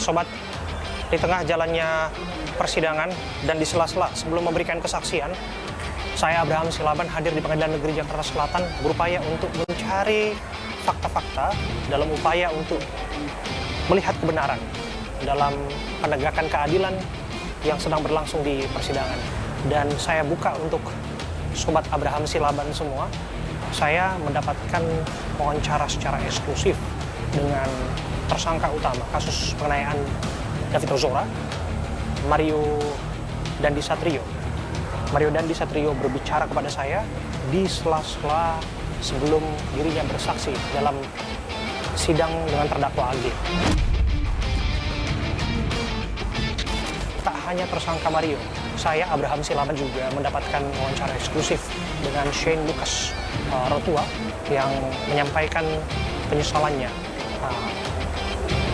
Sobat, di tengah jalannya persidangan dan di sela-sela sebelum memberikan kesaksian, saya Abraham Silaban hadir di Pengadilan Negeri Jakarta Selatan berupaya untuk mencari fakta-fakta dalam upaya untuk melihat kebenaran dalam penegakan keadilan yang sedang berlangsung di persidangan. Dan saya buka untuk Sobat Abraham Silaban semua, saya mendapatkan wawancara secara eksklusif dengan tersangka utama kasus penganiayaan David Ozora, Mario Dandi Satrio. Mario Dandi Satrio berbicara kepada saya di sela-sela sebelum dirinya bersaksi dalam sidang dengan terdakwa AG. Tak hanya tersangka Mario, saya Abraham Silaban juga mendapatkan wawancara eksklusif dengan Shane Lucas Rotua yang menyampaikan penyesalannya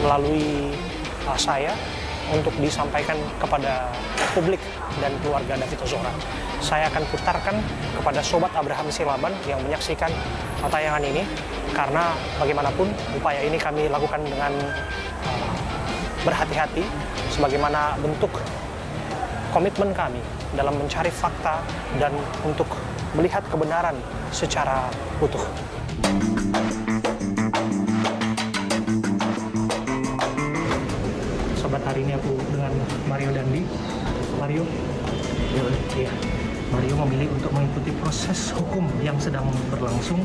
melalui saya untuk disampaikan kepada publik dan keluarga David Ozora. Saya akan putarkan kepada Sobat Abraham Silaban yang menyaksikan tayangan ini, karena bagaimanapun upaya ini kami lakukan dengan berhati-hati sebagaimana bentuk komitmen kami dalam mencari fakta dan untuk melihat kebenaran secara utuh. Sobat, hari ini aku dengan Mario Dandi. Mario, ya, Mario memilih untuk mengikuti proses hukum yang sedang berlangsung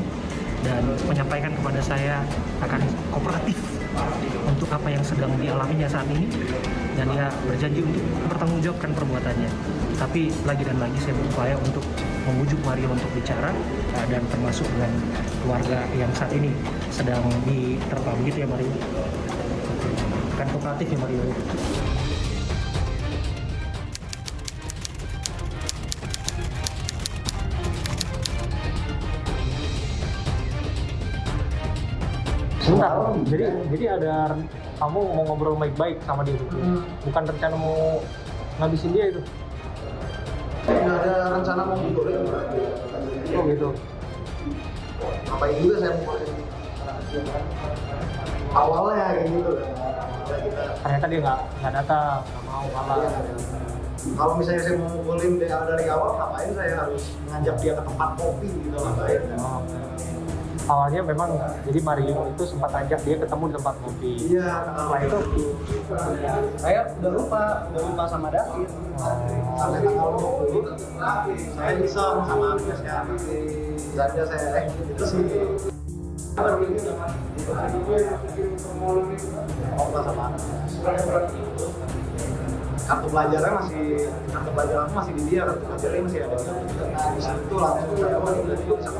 dan menyampaikan kepada saya akan kooperatif untuk apa yang sedang dialaminya saat ini, dan dia berjanji untuk mempertanggungjawabkan perbuatannya. Tapi lagi dan lagi saya berupaya untuk membujuk Mario untuk bicara, dan termasuk dengan keluarga yang saat ini sedang diterpa. Begitu ya Mario? Akan kooperatif ya Mario? Sebentar, jadi ada kamu mau ngobrol baik-baik sama dia gitu? Bukan rencana mau ngabisin dia itu? Nggak ada rencana mau ngobrolin. Oh gitu. Ngapain juga saya mau awalnya kayak gitu. Ternyata dia nggak datang, nggak mau malah. Kalau misalnya saya mau ngobrolin dari awal, ngapain saya harus ngajak dia ke tempat kopi gitu, ngapain? Oh, awalnya memang jadi Mario itu sempat ajak dia ketemu di tempat kopi. Iya. Setelah itu Saya udah lupa sama David. Sampai tanggal 20 saya iseng sama Agnesnya. Zanda saya itu sih. Ngobrol sama Agnes. Kartu pelajaran aku masih di dia, kartu pelajarannya masih ada di situ. Langsung saya bisa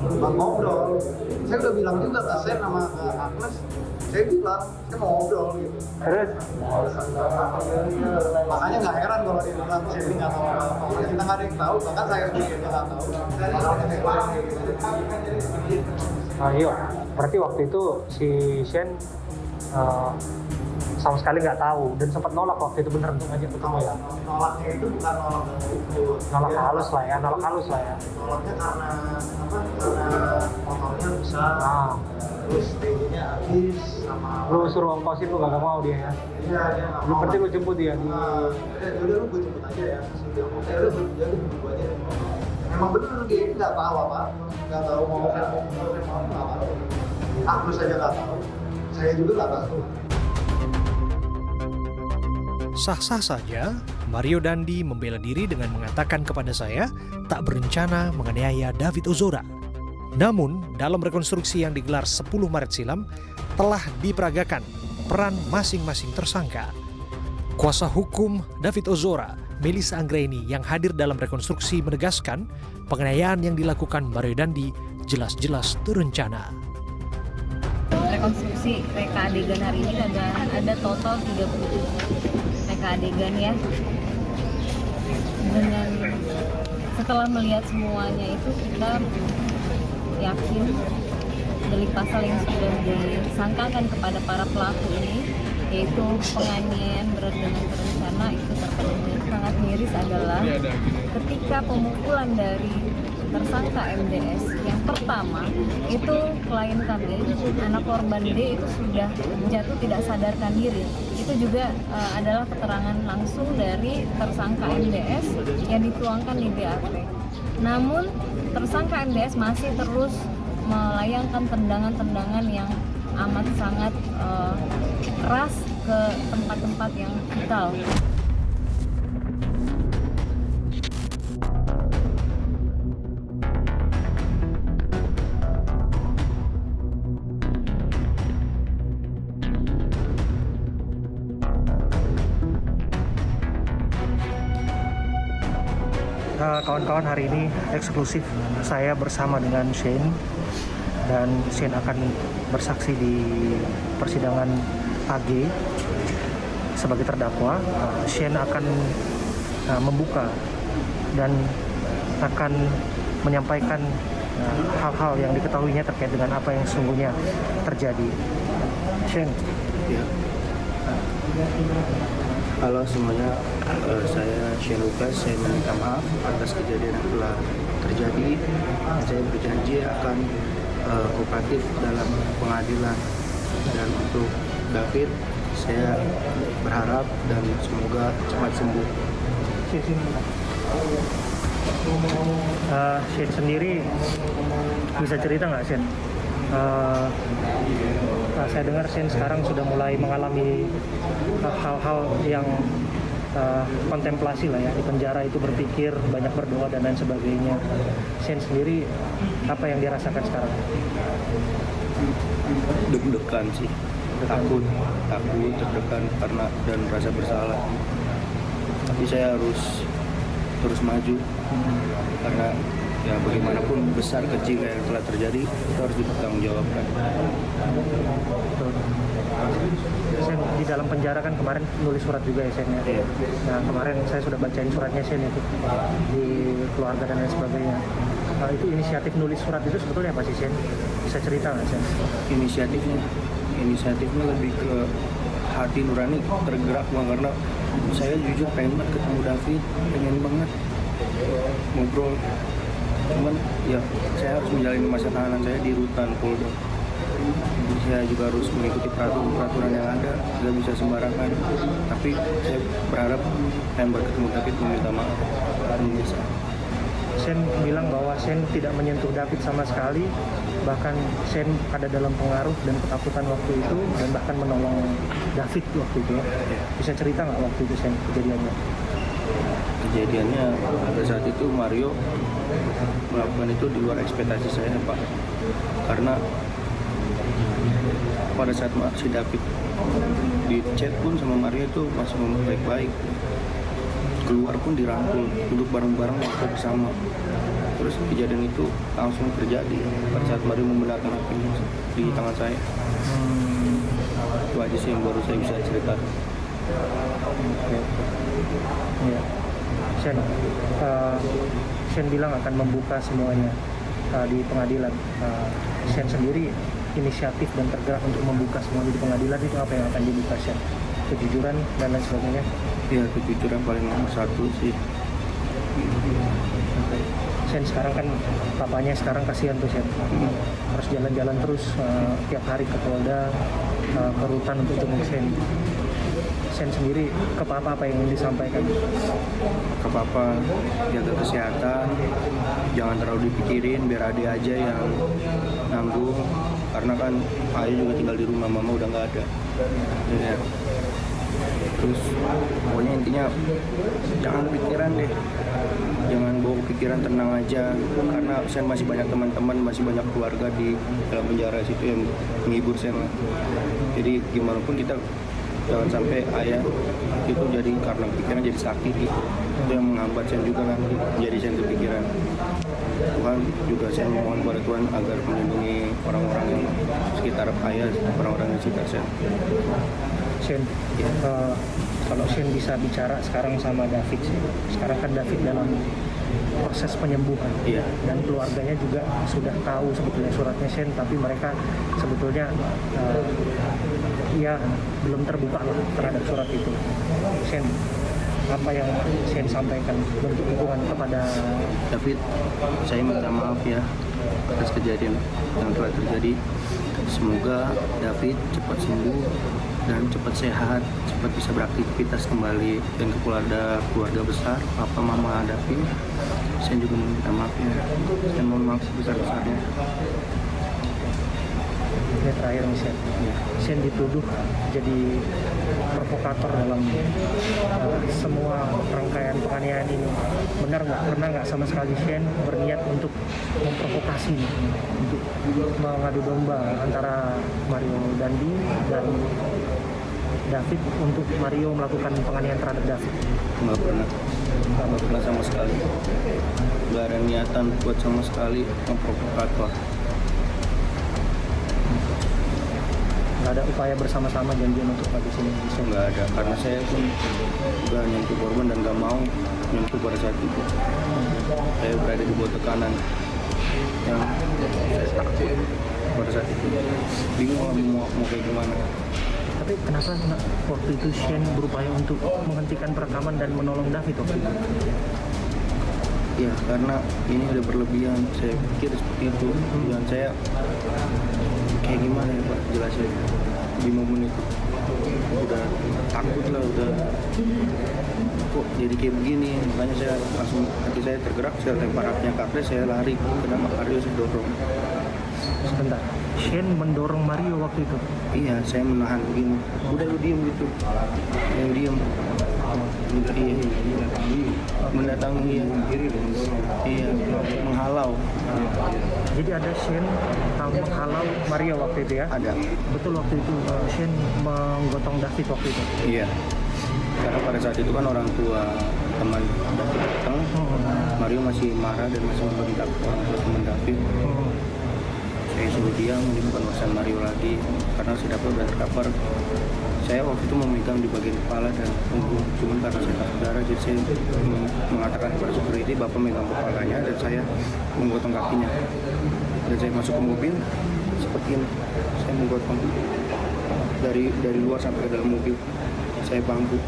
ketemu ngobrol. Saya udah bilang juga ke Sen sama ke Agnes, saya bilang saya mau ngobrol gitu. terus Makanya nggak heran kalau dia bilang saya nggak tahu apa-apa. Kita nggak ada yang tahu, bahkan saya sendiri nggak tahu. iya, berarti waktu itu si Shane sama sekali nggak tahu dan sempat nolak waktu itu, bener untuk ngajak ketemu ya? Nolaknya itu bukan nolak itu. Nolak halus lah ya. Nolaknya karena motornya rusak, terus TJ-nya habis sama. Lu suruh ongkosin, lu nggak mau dia ya? Iya, dia nggak Lu mau. berarti lu jemput dia? Udah lu gue jemput aja ya. Udah jemput gue aja. Memang bener dia nggak tahu apa, nggak tahu mau nggak tahu. Aku saja nggak tahu. Saya juga nggak tahu. Sah-sah saja, Mario Dandi membela diri dengan mengatakan kepada saya tak berencana menganiaya David Ozora. Namun, dalam rekonstruksi yang digelar 10 Maret silam, telah diperagakan peran masing-masing tersangka. Kuasa hukum David Ozora, Melissa Anggraini, yang hadir dalam rekonstruksi menegaskan penganiayaan yang dilakukan Mario Dandi jelas-jelas terencana. Rekonstruksi reka adegan hari ini ada total 37 reka adegan ya. Dengan setelah melihat semuanya itu kita yakin delik pasal yang sudah disangkakan kepada para pelaku ini, yaitu penganiayaan berat dengan berencana, itu terpenuhi. Sangat miris adalah ketika pemukulan dari tersangka MDS. Yang pertama itu klien kami, anak korban D itu sudah jatuh tidak sadarkan diri. Itu juga adalah keterangan langsung dari tersangka MDS yang dituangkan di BAP. Namun tersangka MDS masih terus melayangkan tendangan-tendangan yang amat sangat keras ke tempat-tempat yang vital. Kawan-kawan, hari ini eksklusif saya bersama dengan Shane, dan Shane akan bersaksi di persidangan AG sebagai terdakwa. Shane akan membuka dan akan menyampaikan hal-hal yang diketahuinya terkait dengan apa yang sesungguhnya terjadi. Shane. Ya. Halo semuanya, saya Shane Lucas. Saya meminta maaf atas kejadian yang telah terjadi. Saya berjanji akan kooperatif dalam pengadilan, dan untuk David saya berharap dan semoga cepat sembuh. Shane sendiri bisa cerita nggak, Shane? Saya dengar Shane sekarang sudah mulai mengalami hal-hal yang kontemplasi lah ya, di penjara itu berpikir, banyak berdoa dan lain sebagainya. Shane sendiri apa yang dirasakan sekarang? Deg-degan sih, takut, deg-degan karena dan rasa bersalah. Tapi saya harus terus maju karena ya bagaimanapun besar kecil yang telah terjadi itu harus dipertanggungjawabkan. Shane di dalam penjara kan kemarin nulis surat juga ya, Shane ya. Iya. Nah, kemarin saya sudah bacain suratnya Shane itu di keluarga dan lain sebagainya. Itu inisiatif nulis surat itu sebetulnya apa sih, Shane? Bisa cerita nggak, Shane? Inisiatifnya lebih ke hati nurani tergerak Bang, karena saya jujur pengen banget ketemu David, pengen banget ngobrol. Cuman ya saya harus menjalani masa tahanan saya di rutan Polda. Jadi saya juga harus mengikuti peraturan yang ada, tidak bisa sembarangan. Tapi saya berharap pengen bertemu David, meminta maaf. Bisa. Shane bilang bahwa Shane tidak menyentuh David sama sekali, bahkan Shane ada dalam pengaruh dan ketakutan waktu itu, dan bahkan menolong David waktu itu. Bisa cerita nggak waktu itu, Shane, kejadiannya? Kejadiannya pada saat itu Mario melakukan itu di luar ekspektasi saya, Pak. Karena pada saat si David di chat pun sama Mario itu masih ngomong baik-baik. Keluar pun dirangkul, duduk bareng-bareng waktu bersama. Terus kejadian itu langsung terjadi pada saat Mario membenarkan apinya di tangan saya. Itu aja sih yang baru saya bisa cerita. Ya. Shane bilang akan membuka semuanya di pengadilan. Shane sendiri inisiatif dan tergerak untuk membuka semuanya di pengadilan, itu apa yang akan dibuka, Shane? Kejujuran dan lain sebagainya? Ya, kejujuran paling nomor satu sih. Shane sekarang kan papanya sekarang kasihan tuh, Shane. Harus jalan-jalan terus tiap hari ke Polda, ke rutan untuk jenguk Shane. Shane sendiri ke papa apa yang ingin disampaikan? Ke papa, jaga kesehatan, jangan terlalu dipikirin, biar adik aja yang nanggung. Karena kan ayah juga tinggal di rumah, mama udah nggak ada. Ya. Terus pokoknya intinya jangan pikiran deh, jangan bawa pikiran, tenang aja. Karena saya masih banyak teman-teman, masih banyak keluarga di dalam penjara situ yang menghibur saya. Jadi gimana pun kita jangan sampai ayah itu jadi karena pikiran jadi sakit gitu. Itu yang menghambat saya juga nanti jadi saya kepikiran. Tuhan juga saya mohon kepada Tuhan agar melindungi orang-orang yang sekitar ayah, orang-orang yang sekitar saya. Shane, kalau Shane bisa bicara sekarang sama David, sekarang kan David dalam proses penyembuhan, Iya. dan keluarganya juga sudah tahu sebetulnya suratnya Shane, tapi mereka sebetulnya ya belum terbuka lah terhadap surat itu. Shane, apa yang saya disampaikan bentuk dukungan kepada David, saya minta maaf ya atas kejadian yang telah terjadi. Semoga David cepat sembuh dan cepat sehat, cepat bisa beraktivitas kembali dan ke keluarga besar, papa mama David. Saya juga minta maaf ya, dan mohon maaf sebesar-besarnya. ini terakhir nih Sen dituduh jadi provokator dalam semua rangkaian penganiayaan ini. Benar nggak? Pernah nggak sama sekali Sen berniat untuk memprovokasi, untuk mengadu domba antara Mario Dandi dan David untuk Mario melakukan penganiayaan terhadap David? Nggak pernah sama sekali. Nggak ada niatan buat sama sekali memprovokator. Nggak ada upaya bersama-sama janjian untuk habisin ini? Nggak ada, karena saya pun udah nyentuh korban dan nggak mau nyentuh pada saat itu. Saya berada di bawah tekanan yang saya takut pada saat itu. Bingung mau kayak gimana. Tapi kenapa waktu itu Shane berupaya untuk menghentikan perekaman dan menolong David waktu itu? Ya, karena ini udah berlebihan. Saya pikir seperti itu. Dan saya kayak gimana ya Pak jelasnya di momen itu. Udah takut lah, udah kok jadi kayak begini. Makanya saya langsung, hati saya tergerak, saya lempar haknya Kapres, saya lari ke nama Mario, saya dorong. Sebentar, Shane mendorong Mario waktu itu? Iya, saya menahan begini. Udah lu diem gitu. Yang diem. Iya. Mendatangi. Iya. Menghalau. Jadi ada Shane menghalau Mario waktu itu ya? Ada. Betul waktu itu Shane menggotong David waktu itu? Iya. Karena pada saat itu kan orang tua teman David datang. Mario masih marah dan masih membentak orang tua teman David. Saya suruh diam, ini bukan urusan Mario lagi. Karena si David udah terkapar. Saya waktu itu memegang di bagian kepala dan punggung. Cuman karena saya takut darah, jadi saya mengatakan kepada security, Bapak megang kepalanya dan saya menggotong kakinya. Dan saya masuk ke mobil, seperti ini. Saya menggotong dari luar sampai ke dalam mobil. Saya bangku.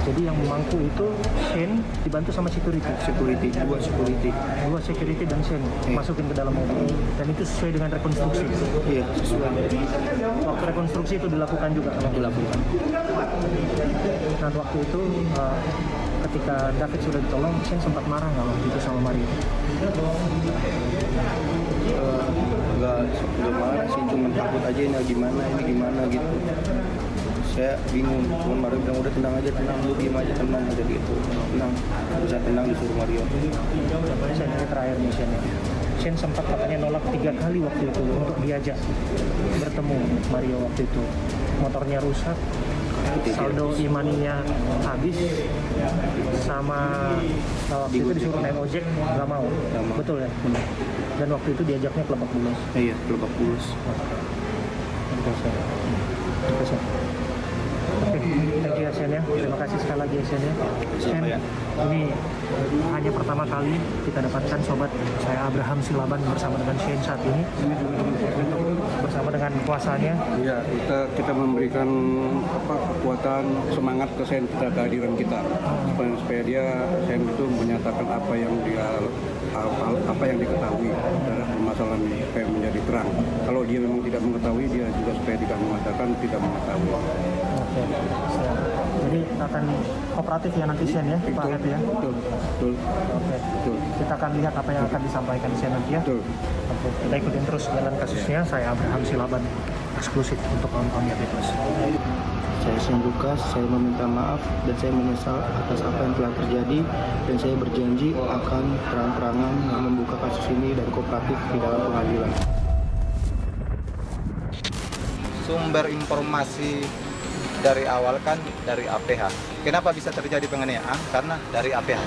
Jadi yang memangku itu Shane dibantu sama security? Dua security Dan Shane masukin ke dalam mobil. Dan itu sesuai dengan rekonstruksi? Iya, sesuai. Waktu rekonstruksi itu dilakukan juga? Dilakukan. Nah waktu itu ketika David sudah ditolong, Shane sempat marah nggak waktu itu sama Mario? Nggak marah sih, cuma takut aja ini gimana gitu. Saya bingung, cuman Mario bilang udah tenang, lu diem aja, tenang aja gitu. Tenang, bisa tenang disuruh Mario. Saya dari terakhir nih Shane sempat katanya nolak 3 kali waktu itu untuk diajak bertemu Mario waktu itu. Motornya rusak, saldo imaninya habis, sama waktu itu disuruh naik ojek, nggak mau. Betul ya? Dan waktu itu diajaknya ke Lebak Bulus. Iya, ke Lebak Bulus. Oke, thank you ya Shane ya. Terima kasih sekali lagi ya Shane ya. Shane, ini hanya pertama kali kita dapatkan sobat saya Abraham Silaban bersama dengan Shane saat ini bersama dengan kuasanya. Ya, kita memberikan kekuatan, semangat ke Shane, kita kehadiran kita supaya dia Shane itu menyatakan apa yang diketahui dalam permasalahan ini supaya menjadi terang. Kalau dia memang tidak mengetahui, dia juga supaya tidak mengatakan tidak mengetahui. Oke, siap. Jadi akan kooperatif ya nanti Shane ya, Pak Happy ya? Betul. Oke, kita akan lihat apa yang akan disampaikan Shane nanti ya. Betul. Oke, kita ikutin terus jalan kasusnya. Saya Abraham Silaban, eksklusif untuk kawan-kawan Happy Plus. Saya Shane Lucas, saya meminta maaf dan saya menyesal atas apa yang telah terjadi, dan saya berjanji akan terang-terangan membuka kasus ini dan kooperatif di dalam pengadilan. Sumber informasi dari awal kan dari APH. Kenapa bisa terjadi penganiayaan? Karena dari APH.